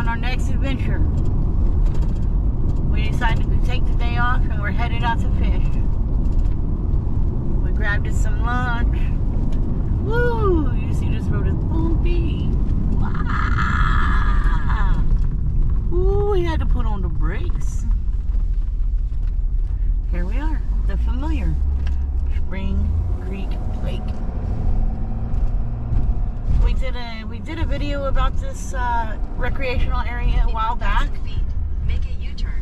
on our next adventure. We decided to take the day off and we're headed out to fish. We grabbed us some lunch. Woo! You see this road is bumpy. Wow! Ooh, we had to put on the brakes. Here we are, the familiar Spring Creek Lake. We did a video about this recreational area a while back. Make a U-turn.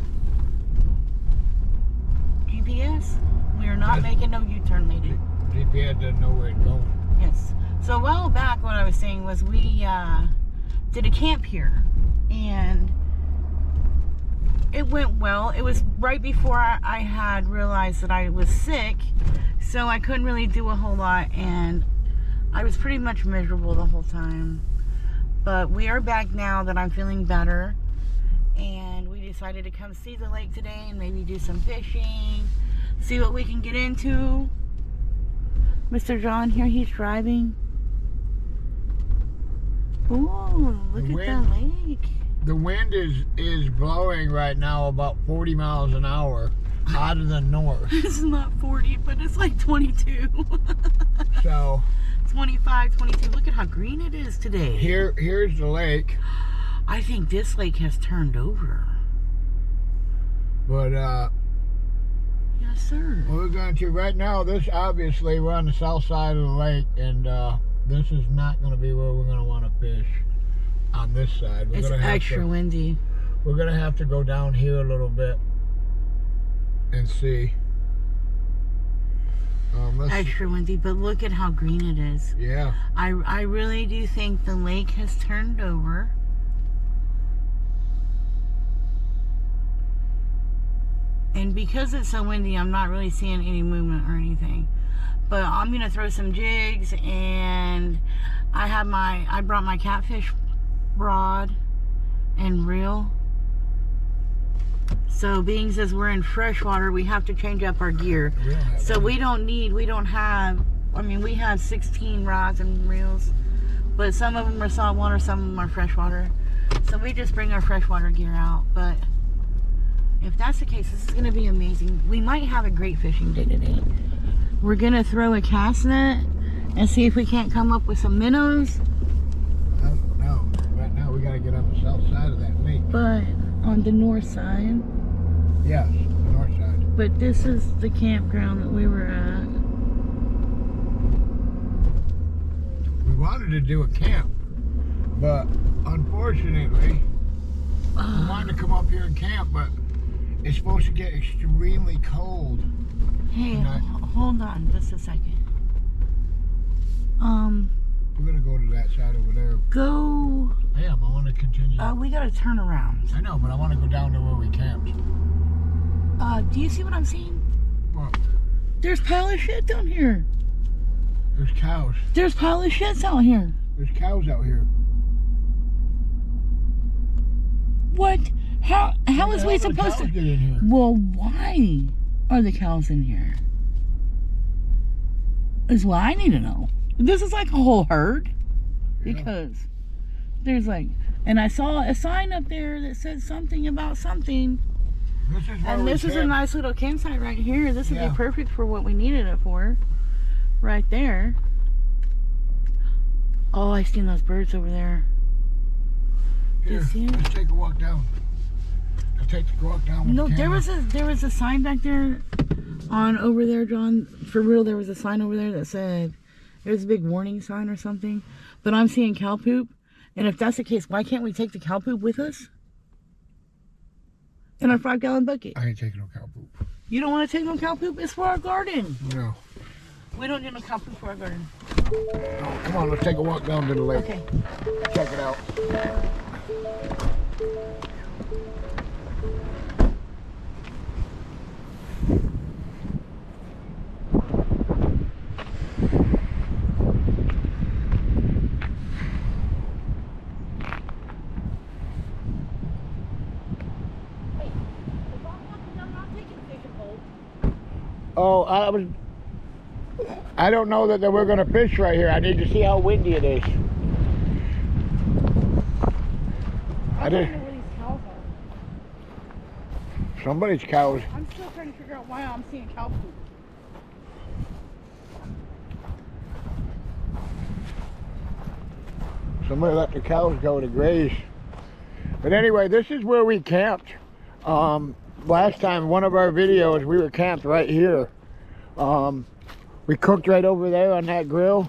GPS? We are not making no U-turn, lady. GPS doesn't know where it's going. Yes. So a while back, what I was saying was we did a camp here, and it went well. It was right before I had realized that I was sick, so I couldn't really do a whole lot, and I was pretty much miserable the whole time. But we are back now that I'm feeling better, and we decided to come see the lake today and maybe do some fishing, see what we can get into. Mr. John here, he's driving. Ooh, look at that lake. The wind is blowing right now about 40 miles an hour out of the north. It's not 40, but it's like 22. So 25, 22. Look at how green it is today. here's the lake. I think this lake has turned over. But yes, sir. we're going to right now. This obviously we're on the south side of the lake, and this is not going to be where we're going to want to fish on this side. It's extra windy. We're going to have to go down here a little bit and see. Extra windy, but look at how green it is. Yeah. I really do think the lake has turned over. And because it's so windy, I'm not really seeing any movement or anything. But I'm going to throw some jigs, and I brought my catfish rod and reel. So being as we're in freshwater, we have to change up our gear. So we have 16 rods and reels, but some of them are saltwater, some of them are freshwater. So we just bring our freshwater gear out. But if that's the case, this is going to be amazing. We might have a great fishing day today. We're going to throw a cast net and see if we can't come up with some minnows. I don't know. Right now we got to get on the south side of that lake. But on the north side. Yes, the north side. But this is the campground that we were at. We wanted to do a camp, but unfortunately, we wanted to come up here and camp, but it's supposed to get extremely cold. Hey, hold on just a second. We're gonna go to that side over there. Go. I want to continue. We gotta turn around. I know, but I want to go down to where we camped. Do you see what I'm seeing? What? There's pile of shit down here. There's cows. There's pile of shits out here. There's cows out here. What? How is we supposed to get in here? Well, why are the cows in here? Is what I need to know. This is like a whole herd. Yeah. Because there's like, and I saw a sign up there that said something about something. This is a nice little campsite right here. This would be perfect for what we needed it for. Right there. Oh, I seen those birds over there. Do you see it? Let's take a walk down. I'll take a walk down. No, there was a sign back there on over there, John. For real, there was a sign over there that said, it was a big warning sign or something. But I'm seeing cow poop. And if that's the case, why can't we take the cow poop with us? In our 5-gallon bucket. I ain't taking no cow poop. You don't want to take no cow poop? It's for our garden. No. We don't need no cow poop for our garden. Oh, come on, let's take a walk down to the lake. Okay. Check it out. Oh, I don't know that we're going to fish right here. I need to see how windy it is. I don't did. know where these cows are. Somebody's cows. I'm still trying to figure out why I'm seeing cow poop. Somebody let the cows go to graze. But anyway, this is where we camped. Last time, one of our videos, we were camped right here. We cooked right over there on that grill.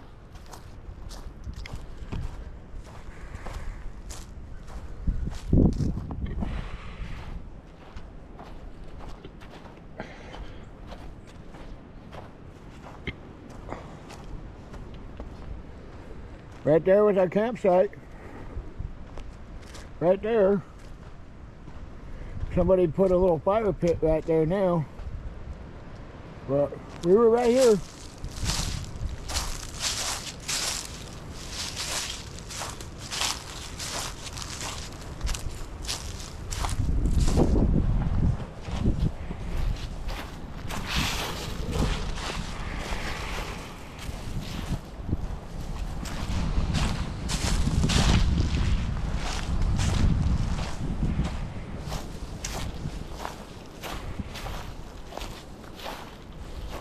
Right there was our campsite. Right there. Somebody put a little fire pit right there now. But we were right here.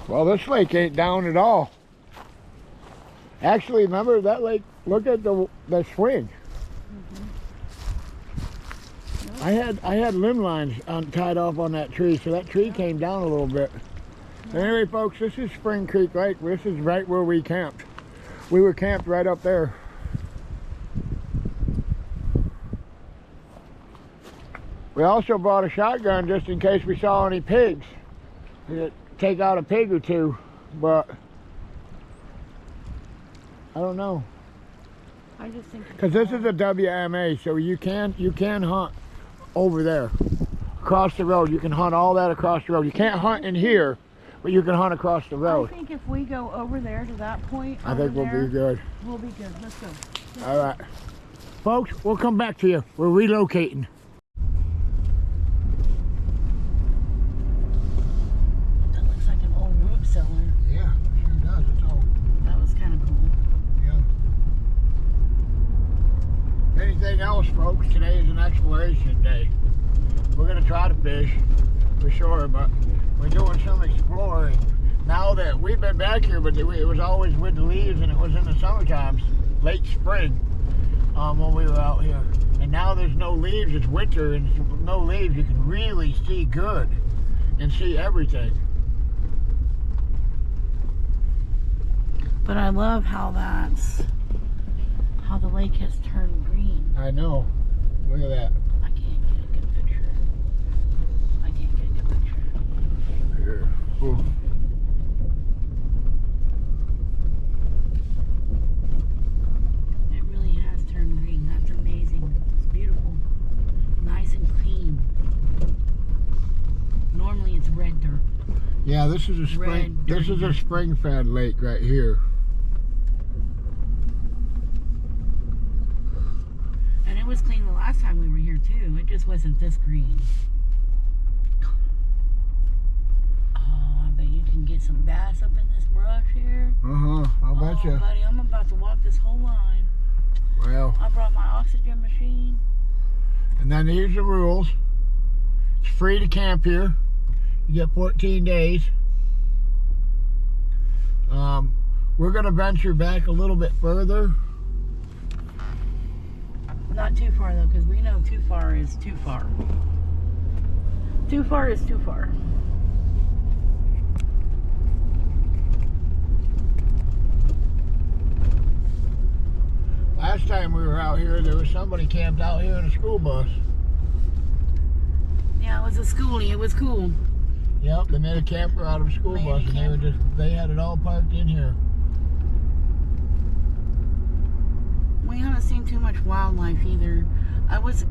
Well, this lake ain't down at all. Actually, remember that lake? Look at the swing. Mm-hmm. I had limb lines tied off on that tree, so that tree came down a little bit. Anyway, folks, this is Spring Creek Lake. This is right where we camped. We were camped right up there. We also brought a shotgun just in case we saw any pigs. Take out a pig or two, but I don't know. I just think because this is a WMA, so you can hunt over there across the road. You can hunt all that across the road. You can't hunt in here, but you can hunt across the road. I think if we go over there to that point, I think we'll be good. We'll be good. Let's go. All right, folks, we'll come back to you. We're relocating. Yeah, sure does. It's all. That was kind of cool. Yeah. Anything else, folks? Today is an exploration day. We're gonna try to fish for sure, but we're doing some exploring. Now that we've been back here, but it was always with the leaves, and it was in the summertime, late spring, when we were out here. And now there's no leaves. It's winter, and no leaves. You can really see good and see everything. But I love how the lake has turned green. I know. Look at that. I can't get a good picture. Here. Ooh. It really has turned green. That's amazing. It's beautiful. Nice and clean. Normally it's red dirt. Yeah, this is a spring. This is a spring-fed lake right here. And it was clean the last time we were here too. It just wasn't this green. Oh, I bet you can get some bass up in this brush here. I'll bet you. Buddy, I'm about to walk this whole line. Well. I brought my oxygen machine. And then here's the rules. It's free to camp here. You get 14 days. We're going to venture back a little bit further. Not too far though, because we know too far is too far. Too far is too far. Last time we were out here, there was somebody camped out here in a school bus. Yeah, it was a schoolie. It was cool. Yep, they made a camper out of a school bus, and they had it all parked in here. We haven't seen too much wildlife either.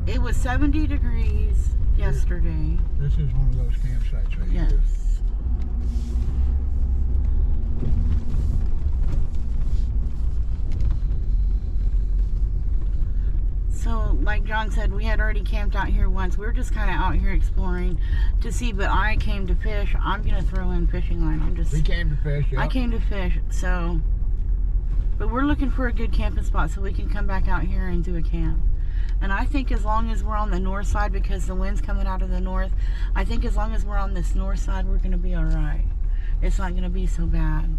It was 70 degrees yesterday. This is one of those campsites right yes. here. So, like John said, we had already camped out here once. We were just kind of out here exploring to see, but I came to fish. I'm going to throw in fishing line. We came to fish, yeah. I came to fish, so. But we're looking for a good camping spot so we can come back out here and do a camp. And I think as long as we're on the north side, because the wind's coming out of the north, I think as long as we're on this north side, we're going to be all right. It's not going to be so bad.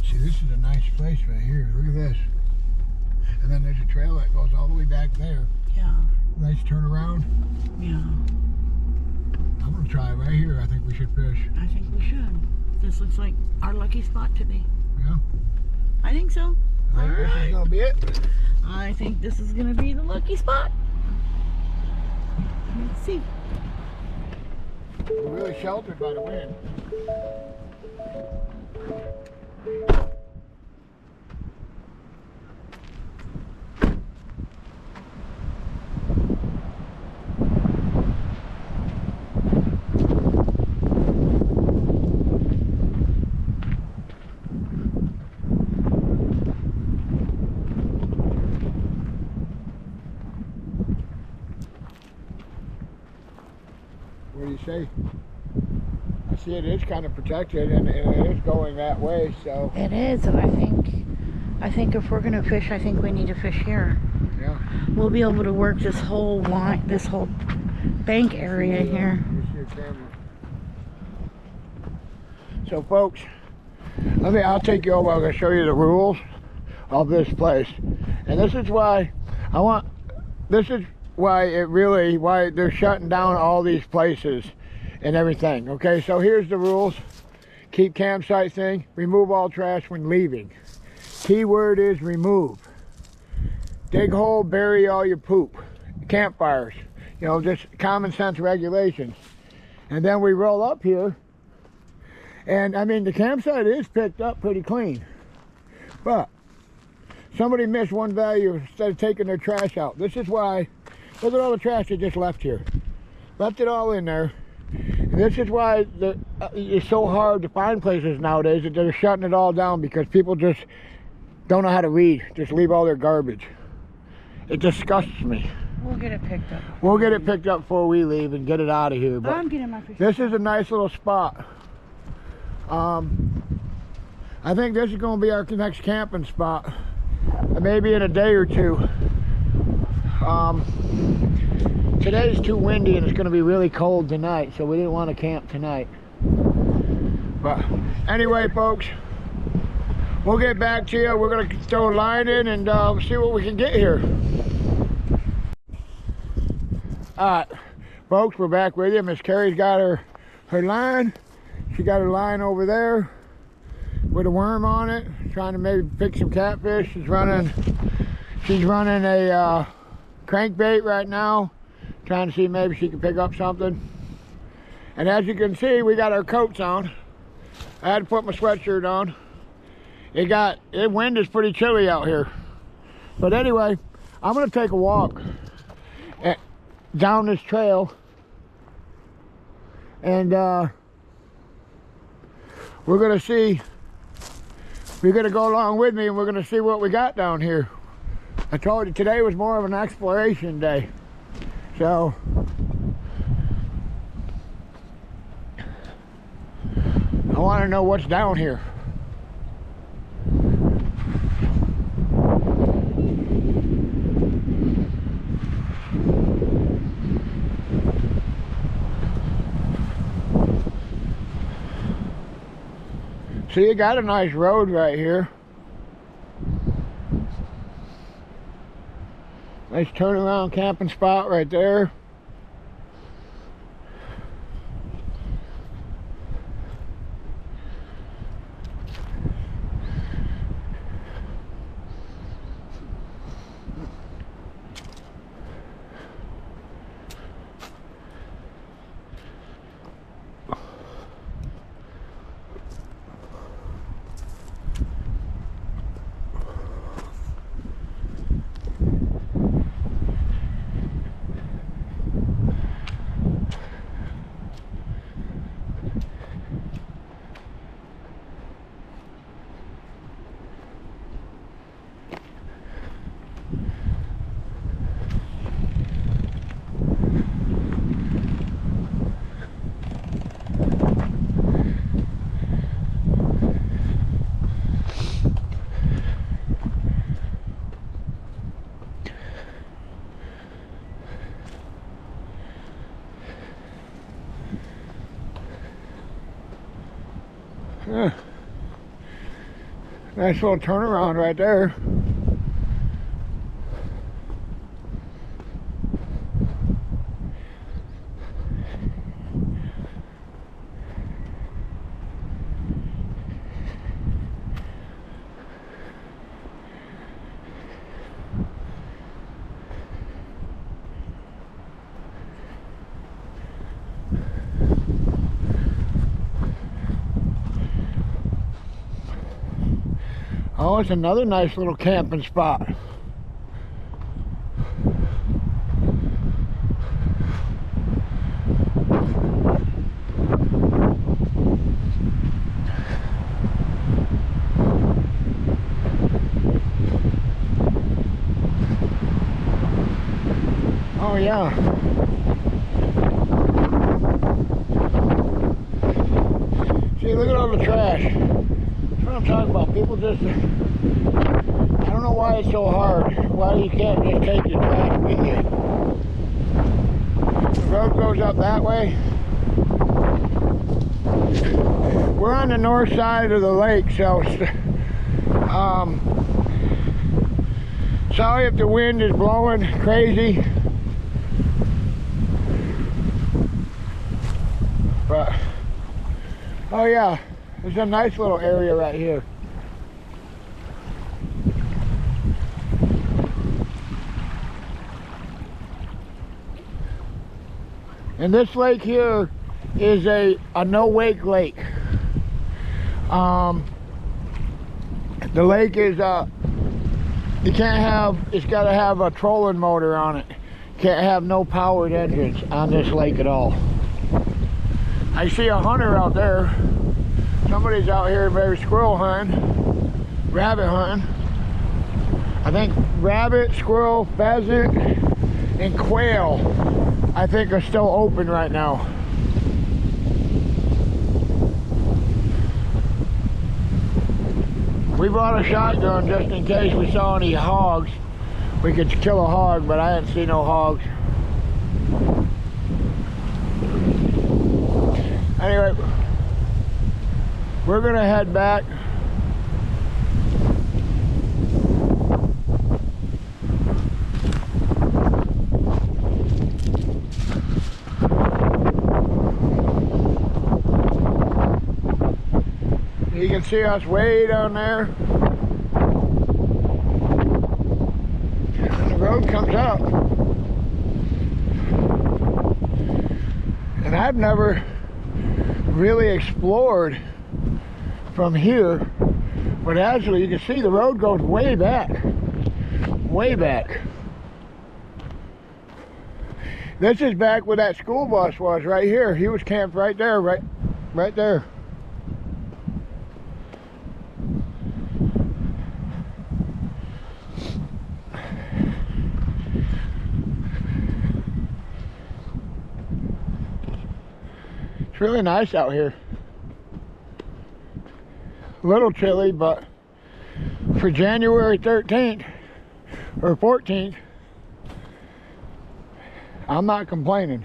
See, this is a nice place right here. Look at this. And then there's a trail that goes all the way back there. Yeah. Nice turnaround. Yeah. I'm going to try right here. I think we should fish. I think we should. This looks like our lucky spot today. Yeah. I think so. I think this is going to be it. I think this is going to be the lucky spot. Let's see. We're really sheltered by the wind. What do you say? I see it is kind of protected, and it is going that way, so. It is, and I think if we're gonna fish, I think we need to fish here. Yeah. We'll be able to work this whole line, this whole bank area here. So, folks, I'll take you over. I'm gonna show you the rules of this place, and this is why why they're shutting down all these places and everything. Okay, so here's the rules. Keep campsite thing. Remove all trash when leaving. Key word is remove. Dig hole, bury all your poop. Campfires. You know, just common sense regulations. And then we roll up here, and I mean the campsite is picked up pretty clean, but somebody missed one value instead of taking their trash out. This is why. Look at all the trash they just left here. Left it all in there. And this is why it's so hard to find places nowadays, that they're shutting it all down, because people just don't know how to read. Just leave all their garbage. It disgusts me. We'll get it picked up. We'll get it picked up before we leave and get it out of here. But I'm getting my fish. this is a nice little spot. I think this is going to be our next camping spot. Maybe in a day or two. Today's too windy and it's going to be really cold tonight, so we didn't want to camp tonight. But anyway, folks, we'll get back to you. We're going to throw a line in and see what we can get here. Alright, folks, we're back with you. Miss Carrie's got her line. She got her line over there with a worm on it, trying to maybe pick some catfish. She's running a crankbait right now, trying to see maybe she can pick up something. And as you can see, we got our coats on. I had to put my sweatshirt on. The wind is pretty chilly out here. But anyway, I'm gonna take a walk down this trail, and we're gonna see. You're gonna go along with me, and we're gonna see what we got down here. I told you today was more of an exploration day, so I want to know what's down here. So you got a nice road right here. Nice turnaround camping spot right there. Yeah. Nice little turnaround right there. Oh, it's another nice little camping spot. Oh yeah. See, look at all the trash. That's what I'm talking about. People just, I don't know why it's so hard. Why you can't just take your trash with you. The road goes up that way. We're on the north side of the lake, so sorry if the wind is blowing crazy. But, oh yeah, there's a nice little area right here. And this lake here is a no-wake lake. The lake is, you can't have, it's got to have a trolling motor on it. Can't have no powered engines on this lake at all. I see a hunter out there. Somebody's out here maybe squirrel hunting, rabbit hunting. I think rabbit, squirrel, pheasant, and quail, I think, are still open right now. We brought a shotgun just in case we saw any hogs. We could kill a hog, but I didn't see no hogs. Anyway, we're gonna head back. You can see us way down there. And the road comes up. And I've never really explored from here, but actually you can see the road goes way back. Way back. This is back where that school bus was, right here. He was camped right there, right there. It's really nice out here. A little chilly, but for January 13th or 14th, I'm not complaining.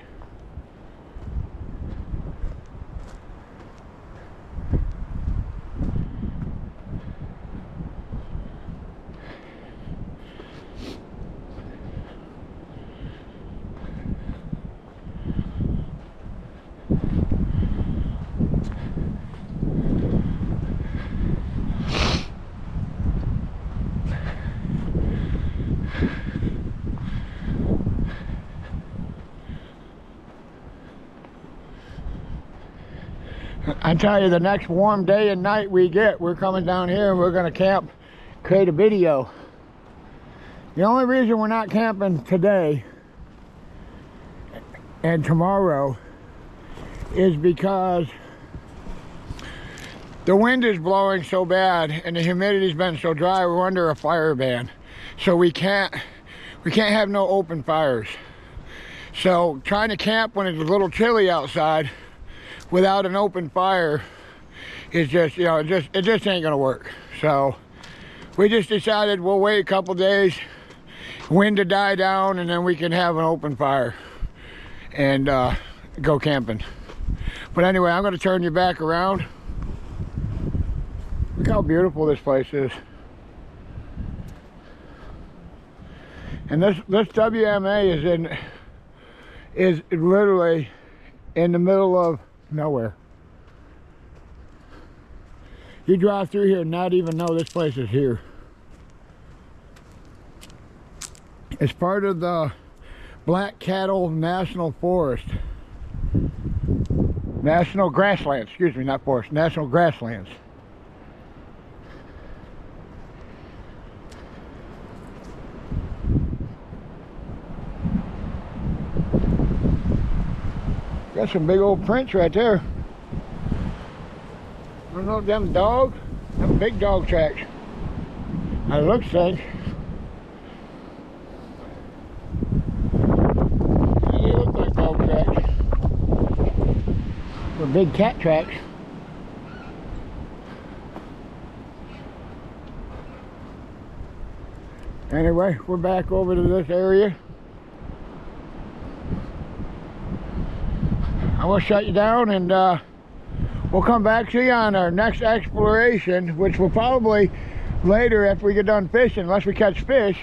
I tell you, the next warm day and night we get, we're coming down here and we're going to camp, create a video. The only reason we're not camping today and tomorrow is because the wind is blowing so bad and the humidity's been so dry. We're under a fire ban, so we can't have no open fires. So trying to camp when it's a little chilly outside without an open fire is just, you know, it just ain't gonna work. So we just decided we'll wait a couple days, wind to die down, and then we can have an open fire and go camping. But anyway, I'm gonna turn you back around. how beautiful this place is. And this WMA is literally in the middle of nowhere. You drive through here and not even know this place is here. It's part of the Black Cattle National Forest. National Grasslands, excuse me, not forest, National Grasslands. Got some big old prints right there. I don't know if them dog, them big dog tracks. It looks like. They look like dog tracks. Or big cat tracks. Anyway, we're back over to this area. I will shut you down, and we'll come back to you on our next exploration, which will probably later after we get done fishing, unless we catch fish.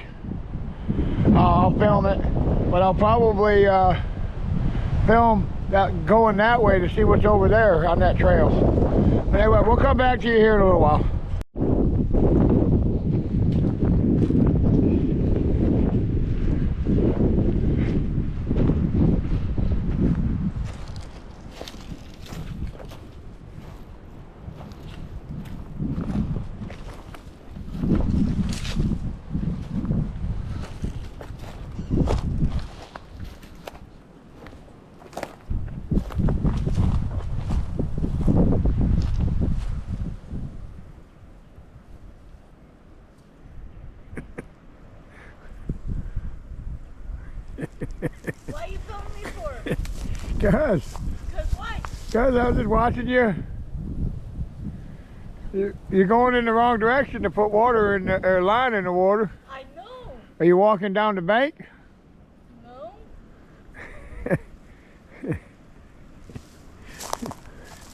I'll film it, but I'll probably film that going that way to see what's over there on that trail. But anyway, we'll come back to you here in a little while. Why are you filming me for? Because What? I was just watching you. You're going in the wrong direction to put water in the, or line in the water. I know. Are you walking down the bank? No.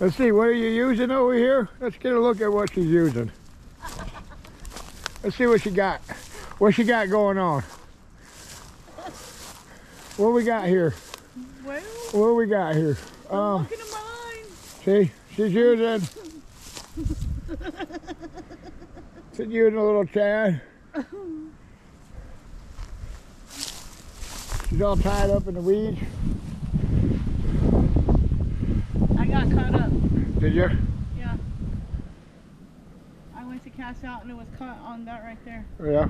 Let's see, what are you using over here? Let's get a look at what she's using. Let's see what she got. What she got going on. What we got here? Well, What we got here? I'm looking at my line. See, she's using a little Chad. She's all tied up in the weeds. I got caught up. Did you? Yeah. I went to cast out and it was caught on that right there. Yeah.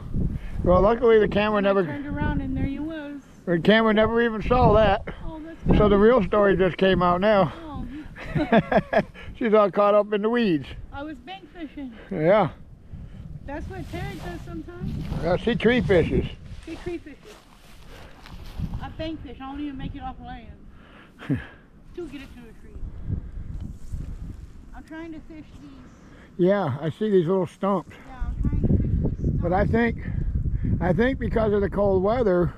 Well, luckily the camera And I never. turned around and there you was. The camera never even saw that. Oh, that's good. So the real story just came out now. Oh, She's all caught up in the weeds. I was bank fishing. Yeah. That's what Terry does sometimes. Yeah, she tree fishes. She tree fishes. I bank fish. I don't even make it off land. To get it to a tree. I'm trying to fish these. Yeah, I see these little stumps. Yeah, I'm trying to fish these stumps. But I think because of the cold weather,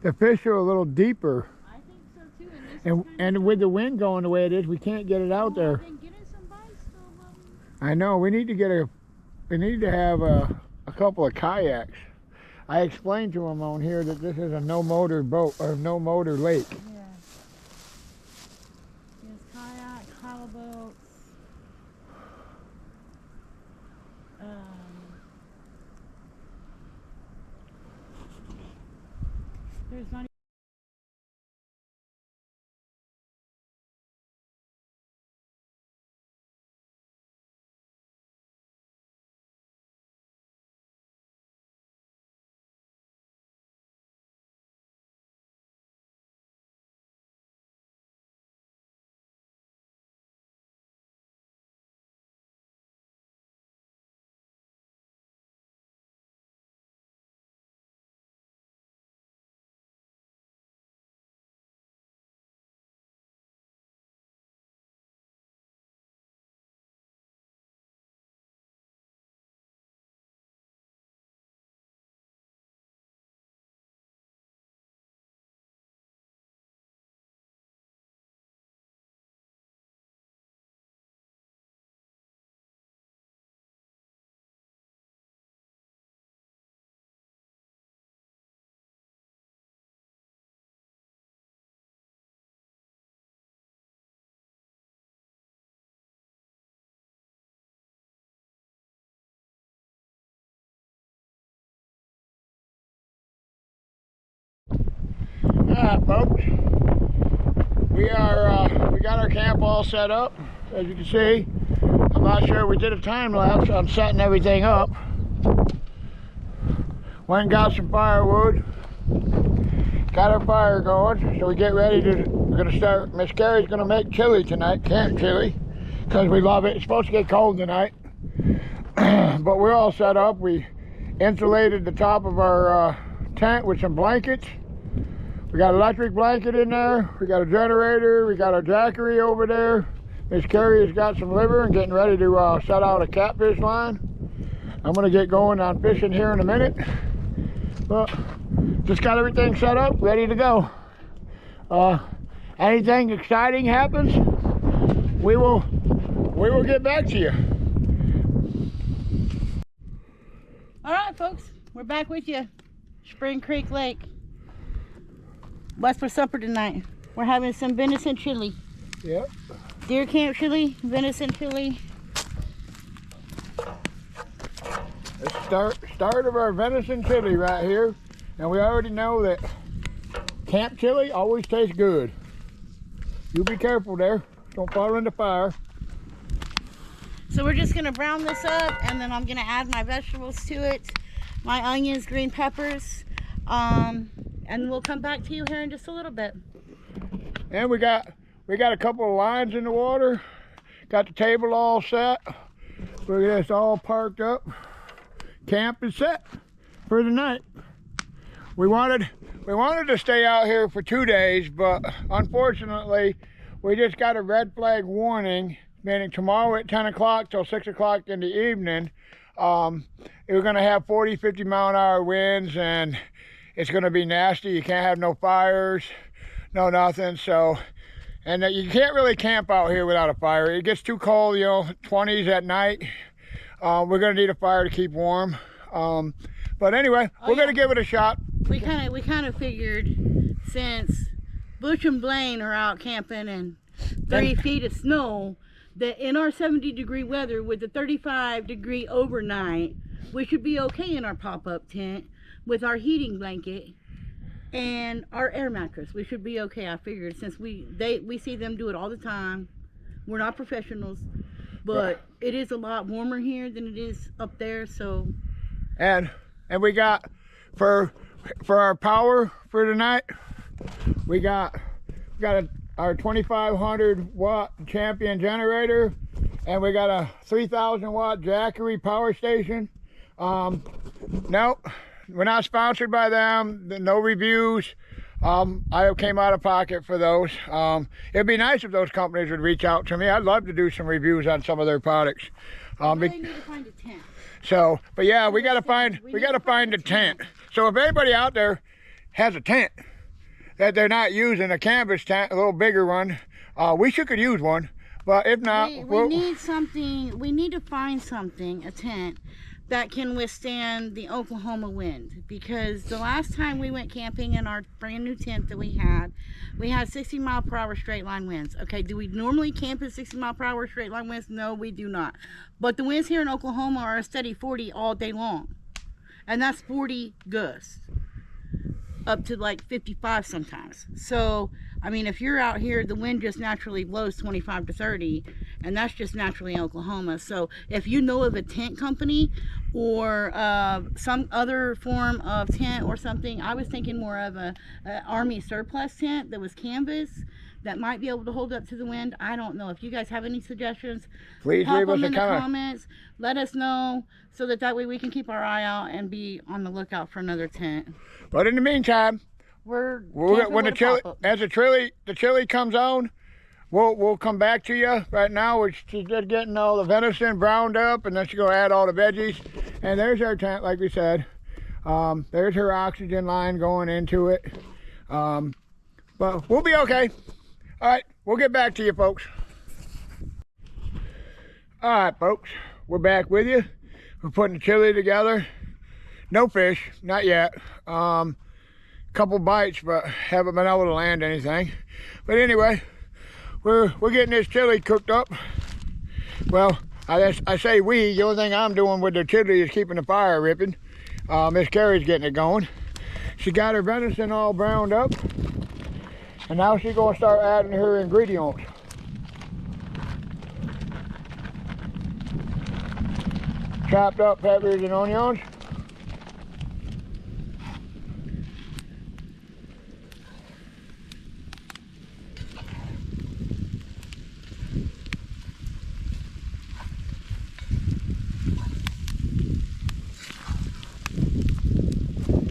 the fish are a little deeper. I think so too. And, this is And with the wind going the way it is, we can't get it out there. I've been getting some bites though, buddy. I know, we need to have a couple of kayaks. I explained to them on here that this is a no motor boat or no motor lake. Yeah. There's kayaks, paddle boats. There's not Alright, folks. We got our camp all set up, as you can see. I'm not sure we did a time lapse on setting everything up. Went and got some firewood. Got our fire going, so we get ready to, we're gonna start, Miss Carrie's gonna make chili tonight, camp chili, because we love it. It's supposed to get cold tonight. But we're all set up. We insulated the top of our tent with some blankets. We got an electric blanket in there. We got a generator. We got our jackery over there. Miss Carrie has got some liver and getting ready to set out a catfish line. I'm gonna get going on fishing here in a minute. But just got everything set up, ready to go. Anything exciting happens, we will get back to you. All right, folks, we're back with you. Spring Creek Lake. What's for supper tonight? We're having some venison chili. Yep. Deer camp chili, venison chili. The start of our venison chili right here. And we already know that camp chili always tastes good. You be careful there. Don't fall in the fire. So we're just gonna brown this up, and then I'm gonna add my vegetables to it. My onions, green peppers. And we'll come back to you here in just a little bit. And we got a couple of lines in the water. Got the table all set. Look at this, all parked up. Camp is set for the night. We wanted to stay out here for 2 days, but unfortunately we just got a red flag warning, meaning tomorrow at 10 o'clock till 6 o'clock in the evening, we're gonna have 40, 50 mile an hour winds, and it's gonna be nasty. You can't have no fires, no nothing. So, and you can't really camp out here without a fire. It gets too cold, you know, 20s at night. We're gonna need a fire to keep warm. But anyway, we're gonna give it a shot. We kind of figured, since Bush and Blaine are out camping in 3 feet of snow, that in our 70-degree weather with a 35-degree overnight, we should be okay in our pop-up tent with our heating blanket and our air mattress. We should be okay. I figured, since we see them do it all the time. We're not professionals, but it is a lot warmer here than it is up there. So, and we got for our power for tonight, we got our 2,500 watt Champion generator, and we got a 3,000 watt Jackery power station. Nope, we're not sponsored by them. No reviews. I came out of pocket for those. It'd be nice if those companies would reach out to me. I'd love to do some reviews on some of their products. We really need to find a tent. So, but yeah, we gotta find a tent. So if anybody out there has a tent that they're not using, a canvas tent, a little bigger one, we could use one. But if not, we need something. We need to find something, a tent that can withstand the Oklahoma wind, because the last time we went camping in our brand new tent that we had 60 mile per hour straight line winds. Okay, do we normally camp at 60 mile per hour straight line winds? No, we do not. But the winds here in Oklahoma are a steady 40 all day long, and that's 40 gusts up to like 55 sometimes. So I mean, if you're out here, the wind just naturally blows 25 to 30, and that's just naturally in Oklahoma. So if you know of a tent company or some other form of tent or something, I was thinking more of a Army surplus tent that was canvas that might be able to hold up to the wind. I don't know. If you guys have any suggestions, please leave us in the comments. Let us know, so that way we can keep our eye out and be on the lookout for another tent. But in the meantime, when the chili comes on, we'll come back to you. Right now she's just getting all the venison browned up, and then she's gonna add all the veggies. And there's our tent, like we said. There's her oxygen line going into it. But we'll be okay. All right, we'll get back to you, folks. All right, folks, we're back with you. We're putting the chili together. No fish, not yet. Couple bites, but haven't been able to land anything. But anyway, we're getting this chili cooked up. Well, I say we. The only thing I'm doing with the chili is keeping the fire ripping. Miss Carrie's getting it going. She got her venison all browned up. And now she's gonna start adding her ingredients. Chopped up peppers and onions.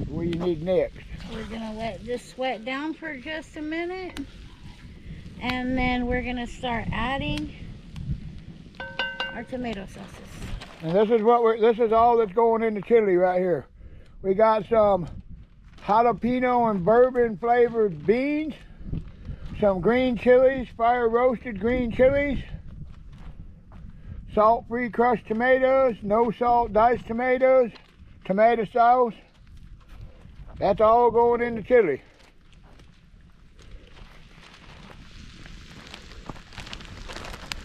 What do you need next? We're gonna let this sweat down for just a minute, and then we're gonna start adding our tomato sauces. And this is all that's going in the chili right here. We got some jalapeno and bourbon flavored beans, some green chilies, fire roasted green chilies, salt free crushed tomatoes, no salt diced tomatoes, tomato sauce. That's all going in the chili.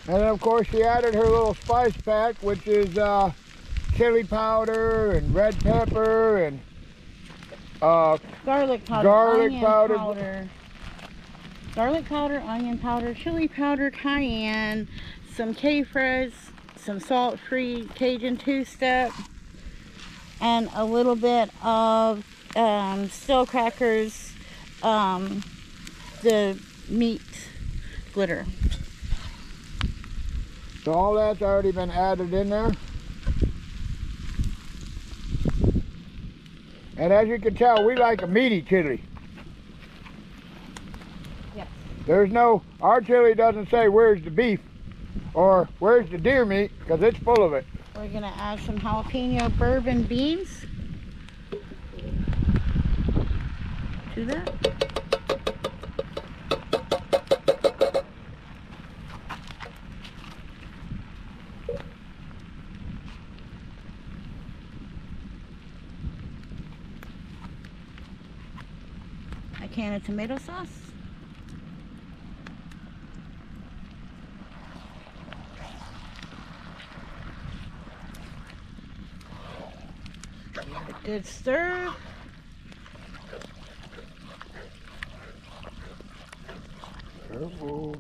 And then of course she added her little spice pack, which is chili powder and red pepper and Garlic powder, onion powder, onion powder, chili powder, cayenne, some Campfires, some salt-free Cajun two-step, and a little bit of stale crackers, the meat glitter. So all that's already been added in there. And as you can tell, we like a meaty chili. Yes. Our chili doesn't say where's the beef or where's the deer meat, because it's full of it. We're gonna add some jalapeno bourbon beans to that. A can of tomato sauce. Give it a good stir. Careful.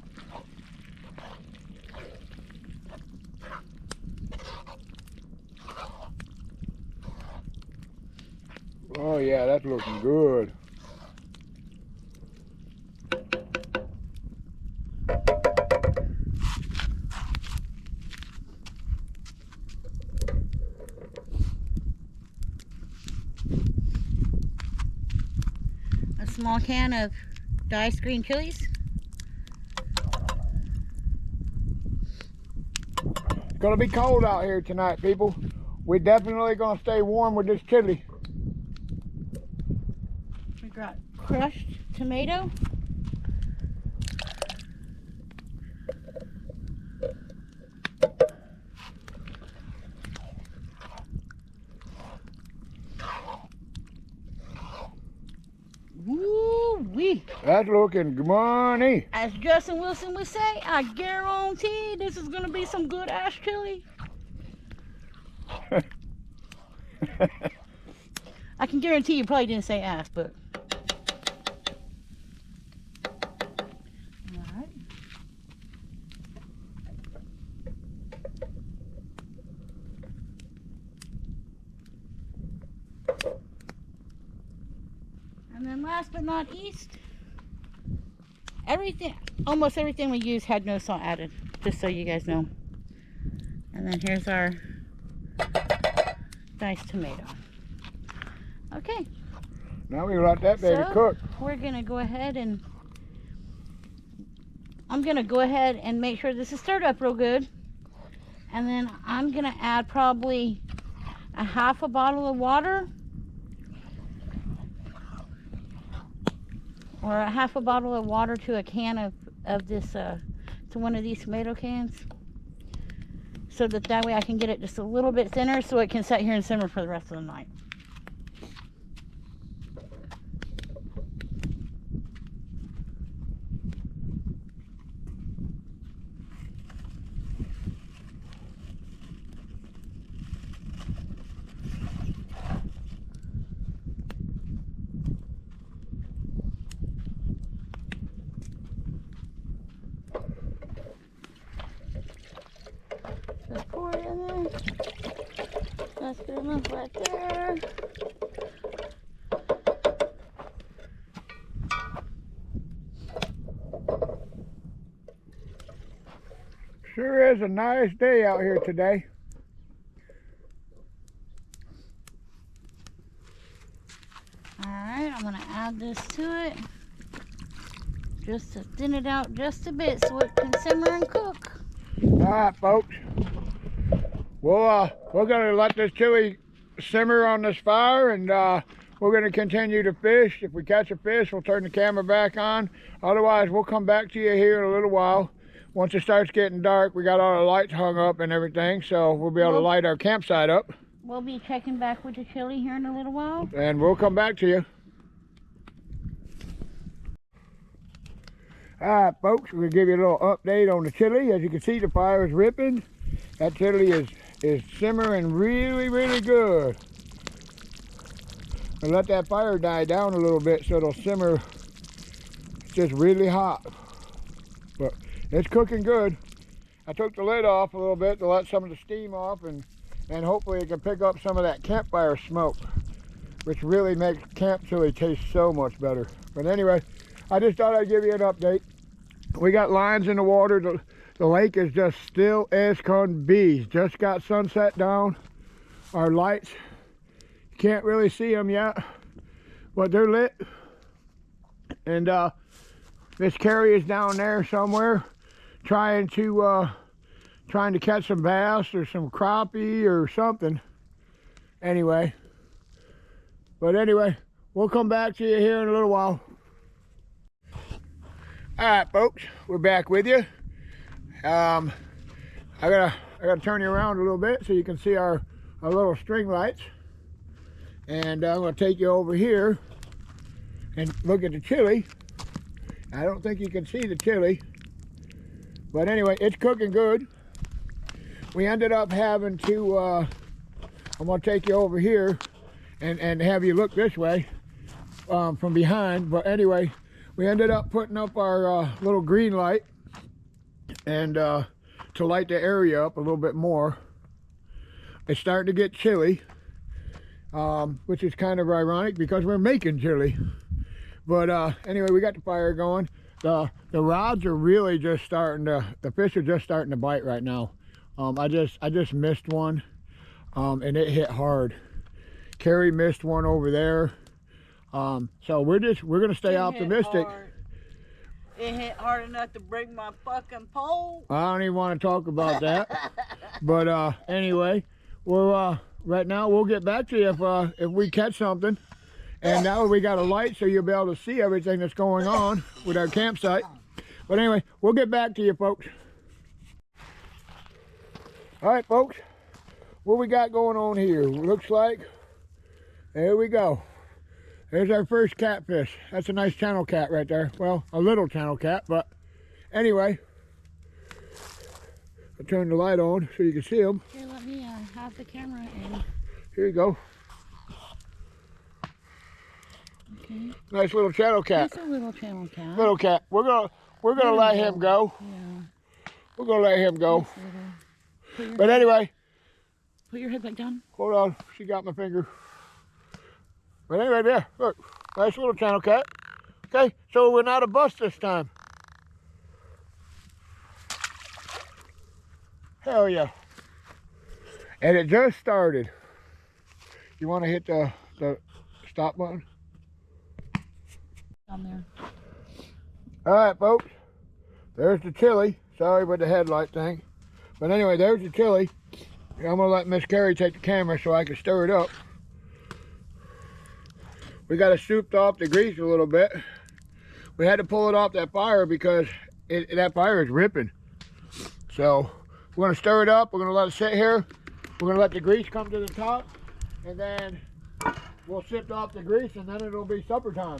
Oh yeah, that's looking good. A small can of diced green chilies. It's gonna be cold out here tonight, people. We're definitely gonna stay warm with this chili. We got crushed tomato. Woo-wee. That's looking money. As Justin Wilson would say, I guarantee this is gonna be some good ass chili. I can guarantee you probably didn't say ass, but. Alright. And then last but not least, almost everything we used had no salt added, just so you guys know. And then here's our diced tomato. Okay. Now we let that baby cook. We're gonna go ahead and I'm gonna go ahead and make sure this is stirred up real good. And then I'm gonna add probably a half a bottle of water, or a half a bottle of water to a can of this to one of these tomato cans, so that way I can get it just a little bit thinner so it can sit here and simmer for the rest of the night. That's good enough right there. Sure is a nice day out here today. Alright, I'm going to add this to it. Just to thin it out just a bit so it can simmer and cook. Alright, folks. We're going to let this chili simmer on this fire, and we're going to continue to fish. If we catch a fish, we'll turn the camera back on. Otherwise, we'll come back to you here in a little while. Once it starts getting dark, we got all the lights hung up and everything, so we'll be able to light our campsite up. We'll be checking back with the chili here in a little while. And we'll come back to you. Alright, folks, we're going to give you a little update on the chili. As you can see, the fire is ripping. That chili is simmering really, really good. And let that fire die down a little bit so it'll simmer. It's just really hot. But it's cooking good. I took the lid off a little bit to let some of the steam off, and hopefully it can pick up some of that campfire smoke, which really makes camp chili taste so much better. But anyway, I just thought I'd give you an update. We got lines in the water. The lake is just still as can be. Just got sunset down. Our lights, you can't really see them yet, but they're lit. And Miss Carrie is down there somewhere trying to catch some bass or some crappie or something. Anyway, we'll come back to you here in a little while. All right, folks, we're back with you. I gotta turn you around a little bit so you can see our little string lights. And I'm gonna take you over here and look at the chili. I don't think you can see the chili, but anyway, it's cooking good. We ended up having to, I'm gonna take you over here and have you look this way from behind. But anyway, we ended up putting up our little green light and to light the area up a little bit more. It's starting to get chilly, which is kind of ironic because we're making chili. But anyway, we got the fire going. The rods are really just starting to, the fish are just starting to bite right now. I just missed one, and it hit hard. Carrie missed one over there. So we're gonna stay optimistic. It hit hard enough to break my fucking pole. I don't even want to talk about that. But anyway, we're right now we'll get back to you if we catch something. And now we got a light, so you'll be able to see everything that's going on with our campsite. But anyway, we'll get back to you, folks. All right, folks, what we got going on here? Looks like, there we go. There's our first catfish. That's a nice channel cat right there. Well, a little channel cat, but anyway. I'll turn the light on so you can see them. Here, let me have the camera in. Here you go. Okay. Nice little channel cat. That's a little channel cat. Little cat. We're gonna let him go. Yeah. We're gonna let him go. But Head, anyway. put your head back down. Hold on. She got my finger. But anyway, there. Look. Nice little channel cat. Okay. So we're not a bust this time. Hell yeah. And it just started. You want to hit the stop button? Down there. All right, folks. There's the chili. Sorry about the headlight thing. But anyway, there's the chili. I'm going to let Miss Carrie take the camera so I can stir it up. We got to souped off the grease a little bit. We had to pull it off that fire because that fire is ripping. So we're going to stir it up. We're going to let it sit here. We're going to let the grease come to the top. And then we'll sift off the grease, and then it'll be supper time.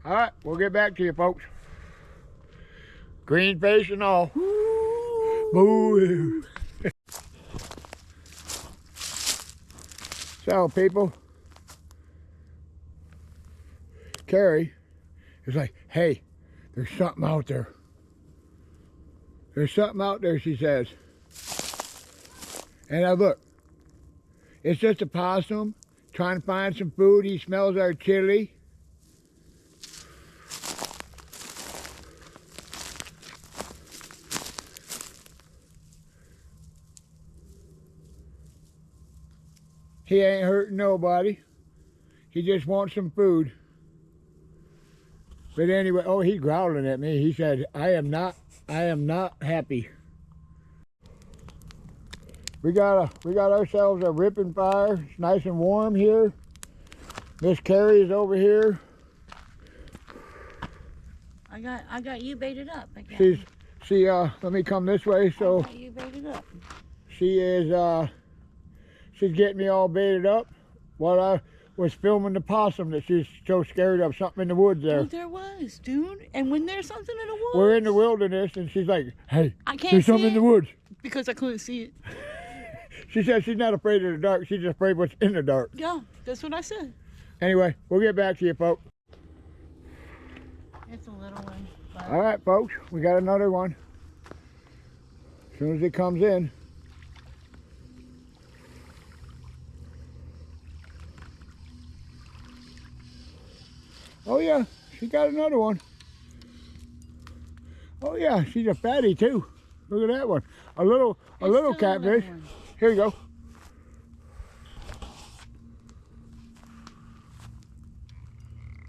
All right, we'll get back to you, folks. Green face and all. Boo. So, people, Carrie It's like, hey, there's something out there. There's something out there, she says. And I look, it's just a possum trying to find some food. He smells our chili. He ain't hurting nobody. He just wants some food. But anyway, oh, he's growling at me. He said, I am not happy. We got ourselves a ripping fire. It's nice and warm here. Miss Carrie's over here. I got you baited up. Let me come this way. So I got you baited up. She's getting me all baited up while I was filming the possum that she's so scared of something in the woods there. Oh, there was, dude. And when there's something in the woods. We're in the wilderness, and she's like, hey, I can't there's see something in the woods. because I couldn't see it. She said she's not afraid of the dark. She's just afraid what's in the dark. Yeah, that's what I said. Anyway, we'll get back to you, folks. It's a little one. But... All right, folks, we got another one. As soon as it comes in. Oh yeah, she got another one. Oh yeah, she's a fatty too. Look at that one. A little catfish. Here you go.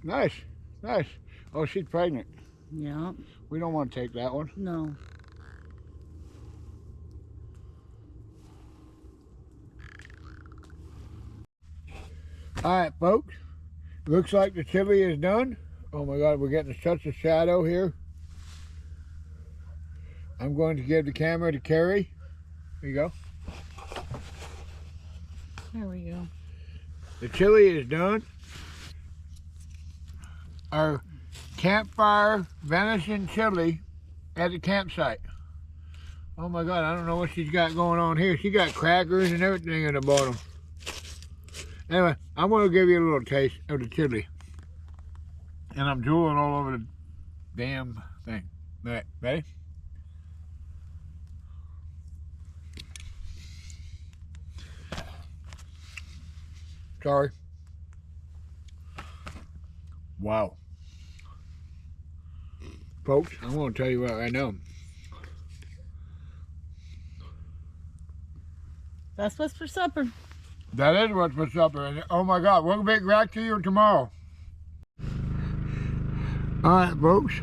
Nice, nice. Oh, she's pregnant. Yeah. We don't want to take that one. No. All right, folks. Looks like the chili is done. Oh my God, we're getting such a shadow here. I'm going to give the camera to Carrie. There you go. There we go. The chili is done. Our campfire venison chili at the campsite. Oh my God, I don't know what she's got going on here. She got crackers and everything at the bottom. Anyway, I'm going to give you a little taste of the chili. And I'm drooling all over the damn thing. All right, ready? Sorry. Wow. Folks, I'm going to tell you what right now. That's what's for supper. That is what's for supper. And oh my God, we'll be back to you tomorrow. All right, folks.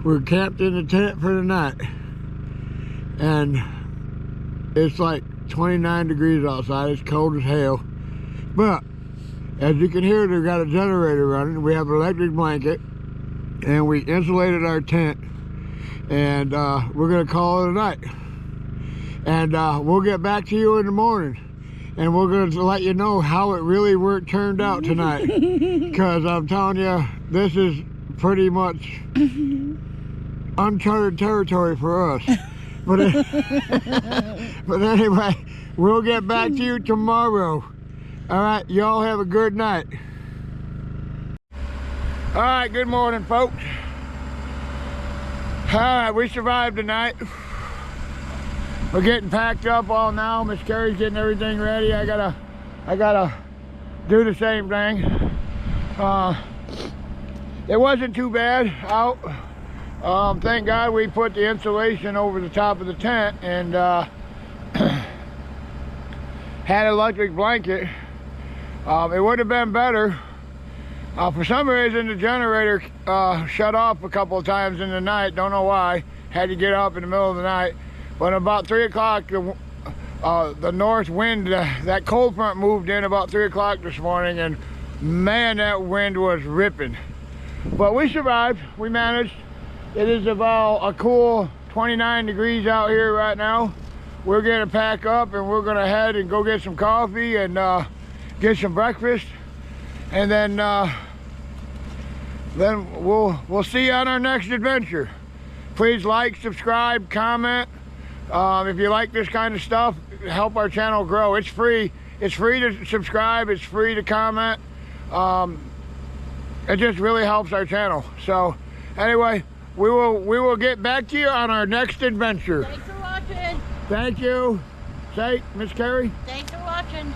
We're camped in the tent for the night. And it's like 29 degrees outside. It's cold as hell. But as you can hear, they've got a generator running. We have an electric blanket. And we insulated our tent. And we're going to call it a night. And we'll get back to you in the morning. And we're going to let you know how it really turned out tonight. Because I'm telling you, this is pretty much uncharted territory for us. But anyway, we'll get back to you tomorrow. All right, y'all have a good night. All right, good morning, folks. All right, we survived the night. We're getting packed up all now. Miss Carrie's getting everything ready. I gotta do the same thing. It wasn't too bad out. Thank God we put the insulation over the top of the tent and had an electric blanket. It would have been better. For some reason, the generator shut off a couple of times in the night. Don't know why. Had to get up in the middle of the night. But about 3 o'clock, the north wind, that cold front moved in about 3 o'clock this morning, and man, that wind was ripping. But we survived. We managed. It is about a cool 29 degrees out here right now. We're gonna pack up and we're gonna head and go get some coffee and get some breakfast, and then we'll see you on our next adventure. Please like, subscribe, comment. If you like this kind of stuff, help our channel grow. It's free. It's free to subscribe. It's free to comment. It just really helps our channel. So anyway, we will get back to you on our next adventure. Thanks for watching. Thank you. Say, Miss Carrie. Thanks for watching.